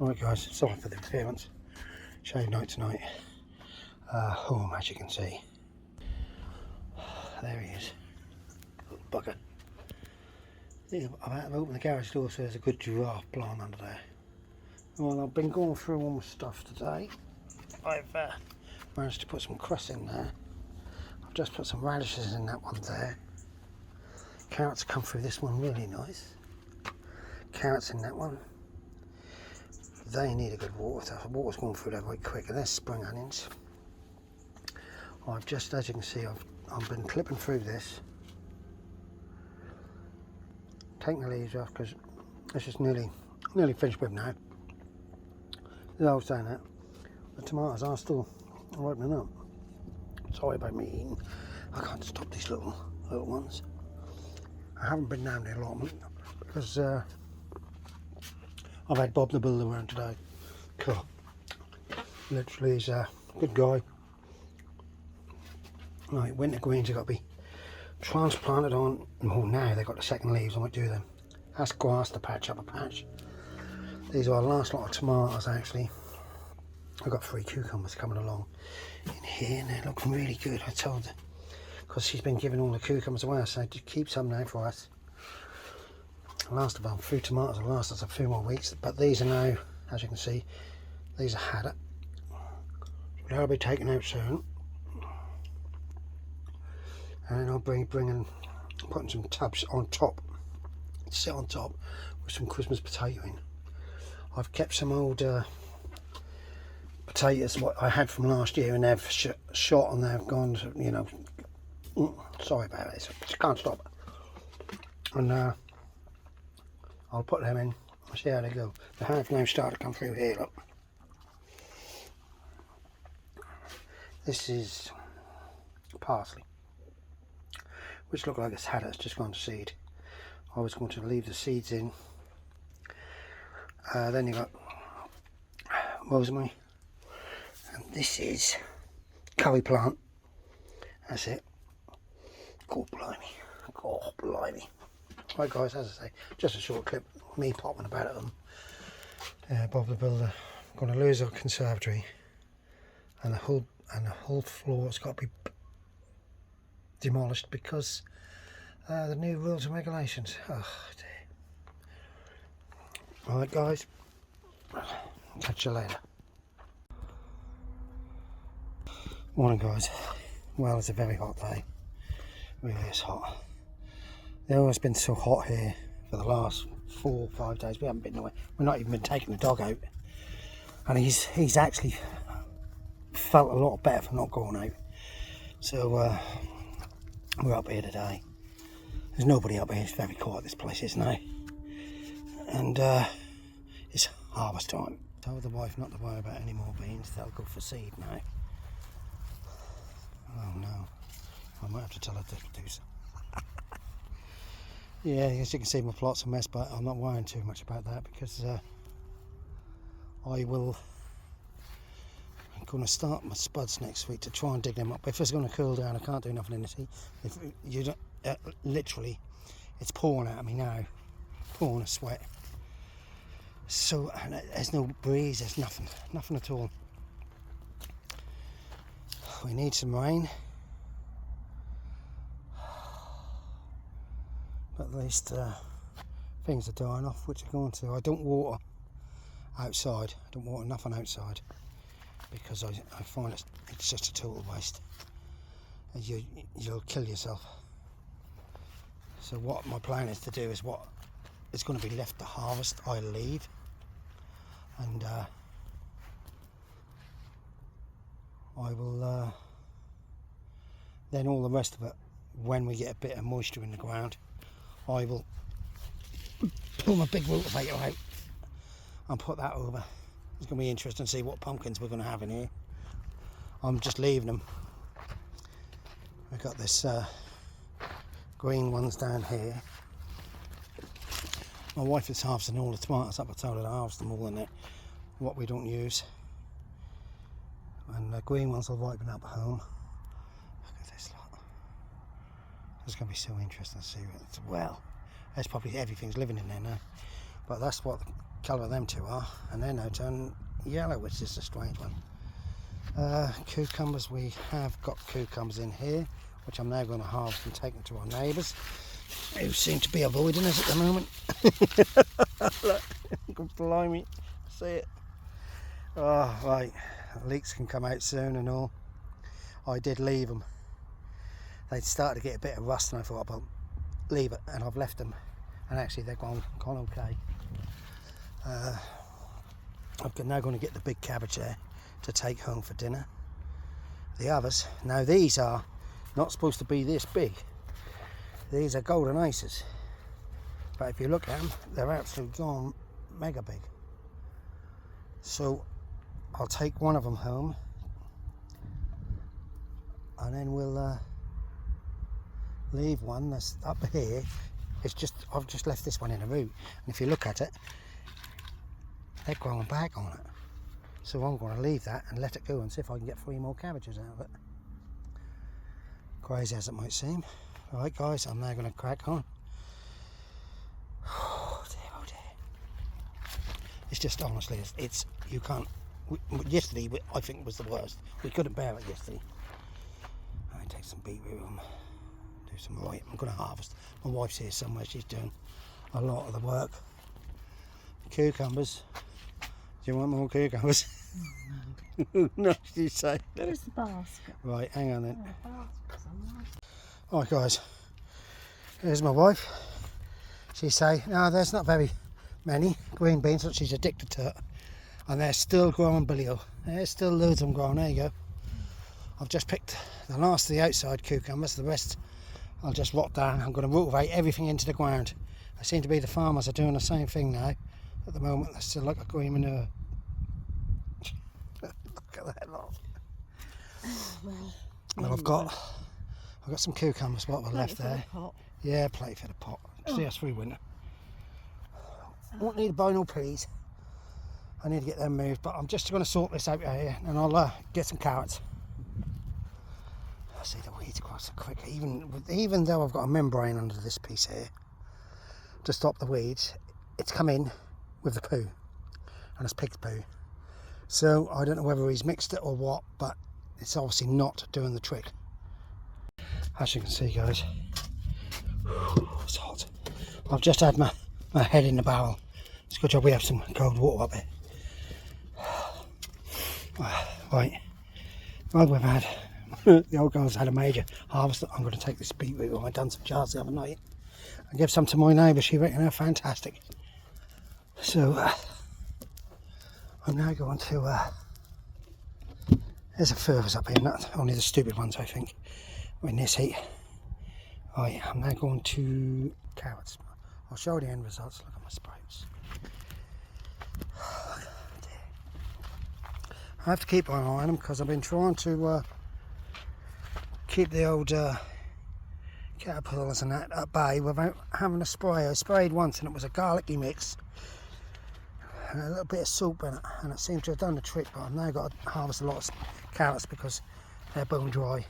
Alright guys, sorry for the appearance. Shave night tonight. Home, as you can see. There he is. Little bugger. I've opened the garage door so there's a good giraffe plant under there. Well, I've been going through all my stuff today. I've managed to put some cress in there. I've just put some radishes in that one there. Carrots come through this one really nice. Carrots in that one. They need a good water. The water's going through there very quick, and there's spring onions. I've just, as you can see, I've been clipping through this, taking the leaves off because this is nearly finished with now. As I was saying that, the tomatoes are still ripening up. Sorry about me eating. I can't stop these little ones. I haven't been down the allotment because I've had Bob the Builder around today. Cool. Literally, he's a good guy. Right, winter greens have got to be transplanted on. Well, now they've got the second leaves, I might do them. That's grass to patch up a patch. These are our last lot of tomatoes actually. I've got 3 cucumbers coming along in here and they're looking really good. I told her, because she's been giving all the cucumbers away, I said just keep some now for us. Last of our fruit tomatoes will last us a few more weeks, but these are now, as you can see, these are haddock. They'll be taken out soon, and then I'll be putting some tubs on top, sit on top with some Christmas potato in. I've kept some old potatoes what I had from last year, and they've shot and they've gone, you know. Sorry about this, I just can't stop. And I'll put them in, I'll see how they go. They have now started to come through here, look. This is parsley, which look like it's haddock, it's just gone to seed. I was going to leave the seeds in. Then you got rosemary, and this is curry plant. That's it. God blimey, God blimey. Right guys, as I say, just a short clip, me popping about at them. Bob the Builder, going to lose our conservatory, and the whole floor's got to be demolished because the new rules and regulations. Oh dear. Alright guys, catch you later. Morning guys. Well, it's a very hot day. Really is hot. It's always been so hot here for the last 4 or 5 days. We haven't been away. We've not even been taking the dog out, and he's actually felt a lot better for not going out. So we're up here today. There's nobody up here. It's very quiet, this place, isn't it? And it's harvest time. I told the wife not to worry about any more beans. They'll go for seed now. Oh no, I might have to tell her to do so. Yeah, as you can see, my plot's a mess, but I'm not worrying too much about that because I'm going to start my spuds next week to try and dig them up. If it's going to cool down, I can't do nothing in the heat. If you don't, literally, it's pouring out of me now, pouring a sweat. So there's no breeze, there's nothing at all. We need some rain. But at least things are dying off, which are going to. I don't water outside. I don't water nothing outside because I find it's just a total waste. And you'll kill yourself. So what my plan is to do is what is going to be left to harvest, I leave, and I will then all the rest of it, when we get a bit of moisture in the ground, I will pull my big rotavator out and put that over. It's going to be interesting to see what pumpkins we're going to have in here. I'm just leaving them. We've got this green ones down here. My wife is harvesting all the tomatoes up. I told her to harvest them all in it, what we don't use. And the green ones will ripen up at home. Look at this lot. It's going to be so interesting to see. Well, there's probably everything's living in there now. But that's what the colour them two are, and they're now turning yellow, which is a strange one. Cucumbers, we have got cucumbers in here, which I'm now going to harvest and take them to our neighbours, who seem to be avoiding us at the moment. Look, blimey, see it. Oh, right, leeks can come out soon and all. I did leave them. They'd started to get a bit of rust, and I thought, well, leave it, and I've left them, and actually they've gone okay. I'm now going to get the big cabbage there to take home for dinner. The others, now these are not supposed to be this big. These are golden aces, but if you look at them, they're actually gone mega big. So I'll take one of them home, and then we'll leave one that's up here. It's just, I've just left this one in a root, and if you look at it, they're growing back on it. So I'm going to leave that and let it go and see if I can get 3 more cabbages out of it. Crazy as it might seem. Alright guys, I'm now going to crack on. Oh dear, oh dear. It's just, honestly, it's you can't. Yesterday I think was the worst. We couldn't bear it yesterday. I take some beetroot and do some right. I'm going to harvest. My wife's here somewhere, she's doing a lot of the work. Cucumbers. Do you want more cucumbers? No, you say. Where's the basket? Right, hang on then. Oh, Alright guys, here's my wife. She say, no, there's not very many green beans, but she's addicted to it. And they're still growing below. There's still loads of them growing, there you go. I've just picked the last of the outside cucumbers, the rest I'll just rot down. I'm going to rotivate everything into the ground. I seem to be the farmers are doing the same thing now. At the moment, they're still like a green manure. Look at that lot. Well, I've got some cucumbers, what were left there. Yeah, plenty for the pot. See us through winter. I won't need to buy no peas. I need to get them moved, but I'm just going to sort this out here, and I'll get some carrots. I see the weeds grow so quick. Even though I've got a membrane under this piece here to stop the weeds, it's come in with the poo, and it's pig's poo. So I don't know whether he's mixed it or what, but it's obviously not doing the trick. As you can see, guys, it's hot. I've just had my head in the barrel. It's a good job we have some cold water up here. Right, well, we've had the old girl's had a major harvest. I'm going to take this beetroot. I done some jars the other night and give some to my neighbour. She reckon they're fantastic. So I'm now going to there's a furthest up here, not only the stupid ones I think in this heat. Right, I'm now going to carrots. I'll show you the end results. Look at my sprouts. I have to keep an eye on them because I've been trying to keep the old caterpillars and that at bay without having a spray. I sprayed once and it was a garlicky mix and a little bit of salt in it, and it seemed to have done the trick, but I've now got to harvest a lot of carrots because they're bone dry.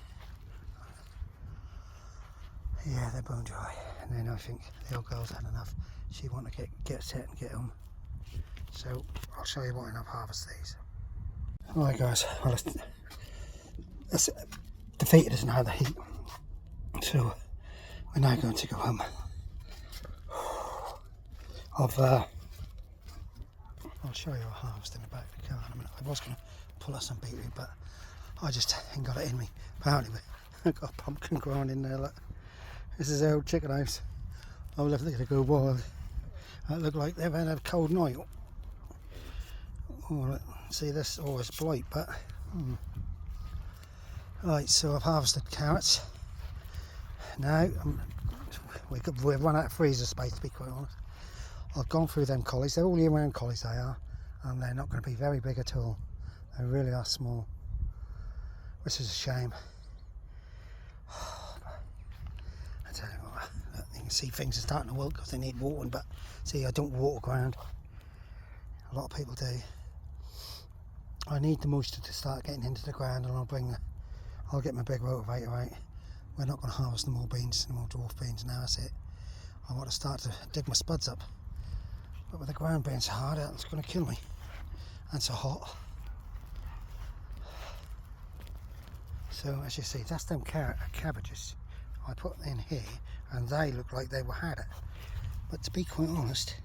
Yeah, they're bone dry. And then I think the old girl's had enough. She wanted to get set and get them. So I'll show you what I've harvested these. Alright guys, well it's defeated us now, the heat. So we're now going to go home. I'll show you a harvest in the back of the car in a minute. I was going to pull out some beetroot, but I just ain't got it in me. Apparently I've got a pumpkin growing in there. Look, this is the old chicken house. I will have to go wild. That look like they've had a cold night. Oh, see this always blight, but right. So I've harvested carrots. Now we've run out of freezer space, to be quite honest. I've gone through them collies. They're all year-round collies, they are, and they're not going to be very big at all. They really are small, which is a shame. I tell you what, you can see things are starting to wilt because they need watering, but see, I don't water ground. A lot of people do. I need the moisture to start getting into the ground, and I'll get my big rotavator out. We're not going to harvest no more beans, no more dwarf beans now, that's it. I want to start to dig my spuds up. But with the ground being so hard out, it's going to kill me. And so hot. So as you see, that's them cabbages I put in here, and they look like they were had it. But to be quite honest,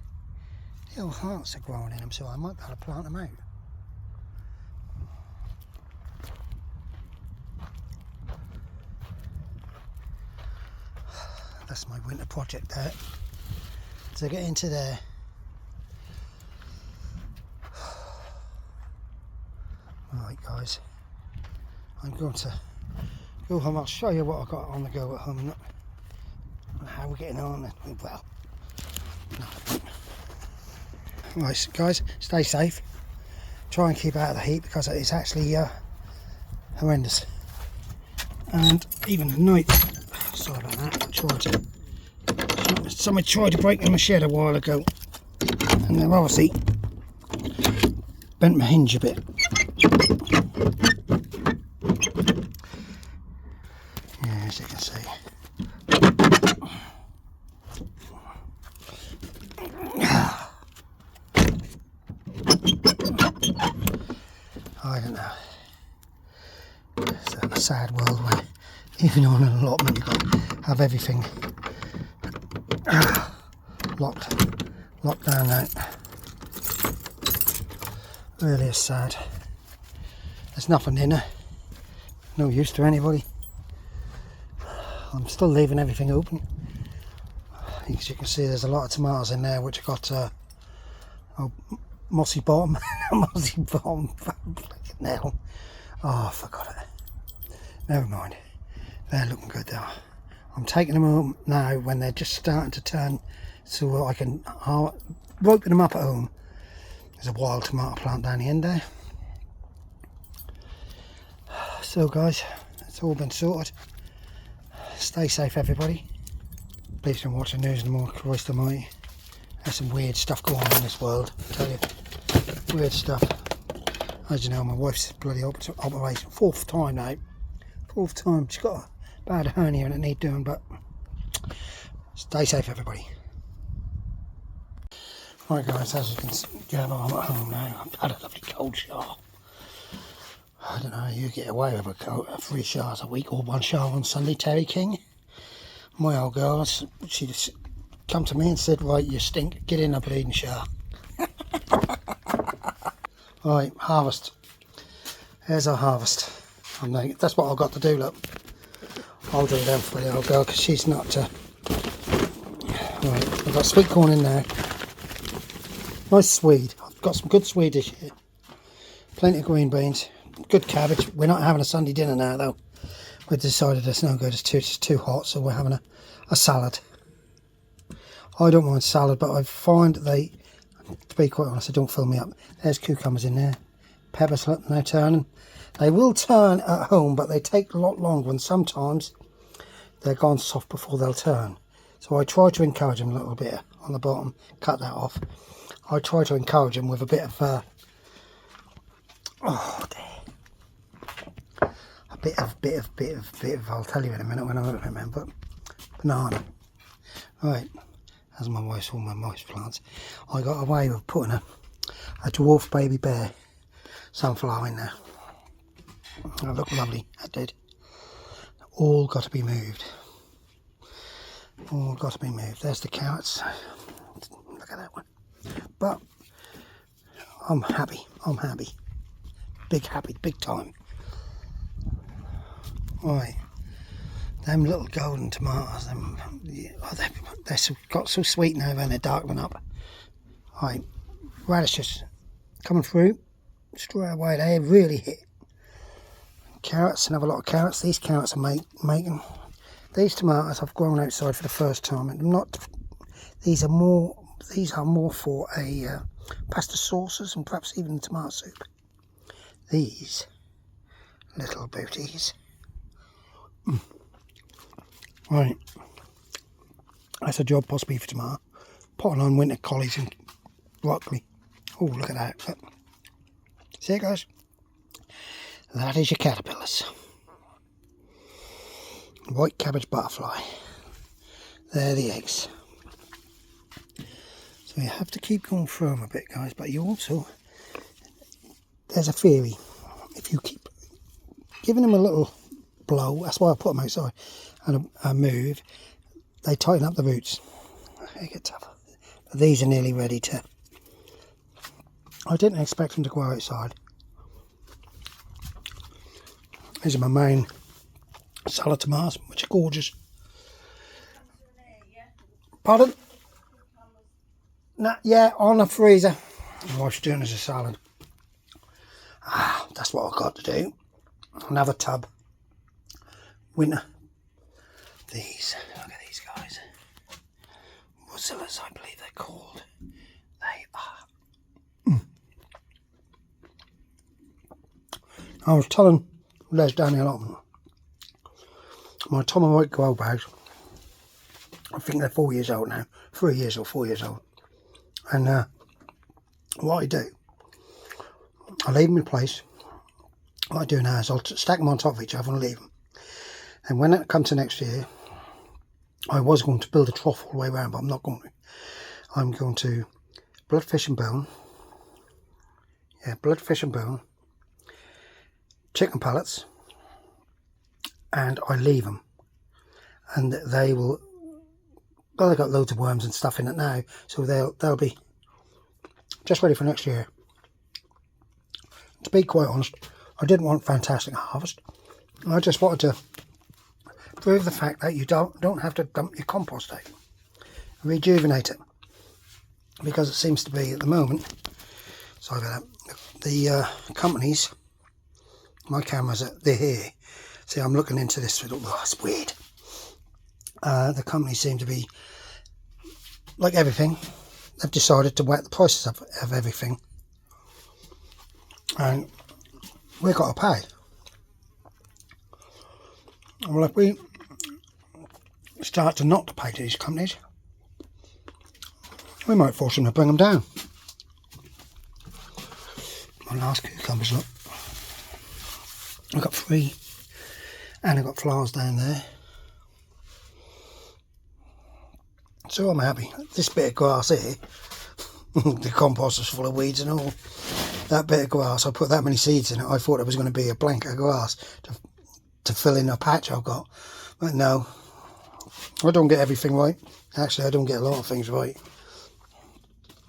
little hearts are growing in them, so I might be able to plant them out. That's my winter project there. To get into there. Alright guys, I'm going to go home. I'll show you what I've got on the go at home and how we're getting on. Well, no. Right, so guys, stay safe. Try and keep out of the heat because it's actually horrendous. And even at night, sorry about that, somebody tried to break in my shed a while ago, and they've obviously bent my hinge a bit. Yeah, as you can see. I don't know. It's a sad world where even on an allotment you've got to have everything locked down now. Really is sad. There's nothing in there. No use to anybody. I'm still leaving everything open. As you can see, there's a lot of tomatoes in there which have got mossy bottom. Mossy bottom. Now, oh, I forgot it. Never mind. They're looking good though. I'm taking them home now when they're just starting to turn, so I can ripen them up at home. There's a wild tomato plant down the end there. So guys, it's all been sorted. Stay safe everybody. Please don't watch the news anymore, Christ almighty. There's some weird stuff going on in this world, I tell you. Weird stuff. As you know, my wife's bloody operation, 4th time now. 4th time. She's got a bad hernia and it needs doing, but stay safe everybody. Right guys, as you can see, I'm at home now. I've had a lovely cold shower. I don't know how you get away with a 3 showers a week or 1 shower on Sunday, Terry King. My old girl, she just come to me and said, right, you stink, get in a bleeding shower. Right, harvest. Here's our harvest. That's what I've got to do, look. I'll do them for the old girl because she's not... Right, I've got sweet corn in there. Nice swede. I've got some good Swedish here. Plenty of green beans. Good cabbage. We're not having a Sunday dinner now though. We decided it's no good, it's too hot, so we're having a salad. I don't mind salad, but I find to be quite honest, they don't fill me up. There's cucumbers in there. Peppers, look, now turning. They will turn at home, but they take a lot longer, and sometimes they're gone soft before they'll turn. So I try to encourage them a little bit on the bottom. Cut that off. I try to encourage them with a bit of oh dear. A bit of, I'll tell you in a minute when I remember, banana. Right, as my wife's all my moist plants. I got away with putting a dwarf baby bear sunflower in there. That looked lovely, that did. All got to be moved. All got to be moved. There's the carrots. Look at that one. But I'm happy. I'm happy. Happy, big time. Right, them little golden tomatoes, they've got so sweet now when they're darkening up. Right, radishes coming through straight away. They really hit. Carrots, and have a lot of carrots. These carrots are making. These tomatoes I've grown outside for the first time, and these are more for a pasta sauces and perhaps even tomato soup. These little booties. Right, that's a job possibly for tomorrow. Potting on winter collies and broccoli. Oh, look at that. Look. See it, guys? That is your caterpillars. White cabbage butterfly. They're the eggs. So you have to keep going through them a bit, guys, but you also, there's a theory, if you keep giving them a little blow, that's why I put them outside, and a move, they tighten up the roots. They get tougher. But these are nearly ready to, I didn't expect them to grow outside. These are my main salad tomatoes, which are gorgeous. Pardon? Nah, yeah, on the freezer. My wife's doing as a salad. Ah, that's what I've got to do. Another tub. Winter. These, look at these guys. Mozillas, I believe they're called. They are. I was telling Les down the allotment, my Tom and White grow bags, I think they're 4 years old now, 3 years or 4 years old. And what I do, I leave them in place. What I do now is I'll stack them on top of each other and leave them. And when it comes to next year, I was going to build a trough all the way around, but I'm not going to. I'm going to bloodfish and bone. Yeah, bloodfish and bone. Chicken pellets. And I leave them. And they will, well, they've got loads of worms and stuff in it now, so they'll be just ready for next year. To be quite honest, I didn't want fantastic harvest. I just wanted to prove the fact that you don't have to dump your compost out. Rejuvenate it. Because it seems to be at the moment, sorry about that, the companies, my cameras, they're here. See, I'm looking into this, oh, it's weird. The companies seem to be, like everything, they've decided to whack the prices up of everything. And we've got to pay. Well, if we start to not pay to these companies, we might force them to bring them down. My last cucumbers, look. I've got 3, and I've got flowers down there. So I'm happy. This bit of grass here, the compost is full of weeds and all. That bit of grass, I put that many seeds in it. I thought it was going to be a blanket of grass to fill in a patch I've got. But no, I don't get everything right. Actually, I don't get a lot of things right.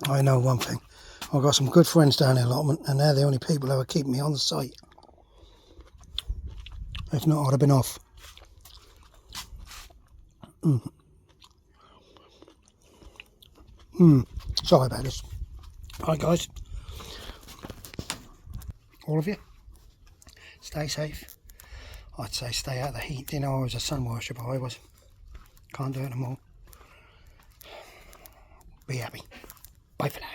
I know one thing. I've got some good friends down in Allotment, and they're the only people who are keeping me on the site. If not, I'd have been off. Sorry about this. Alright guys, all of you, stay safe. I'd say stay out of the heat. You know, I was a sun worshipper, I was. Can't do it no more. Be happy. Bye for now.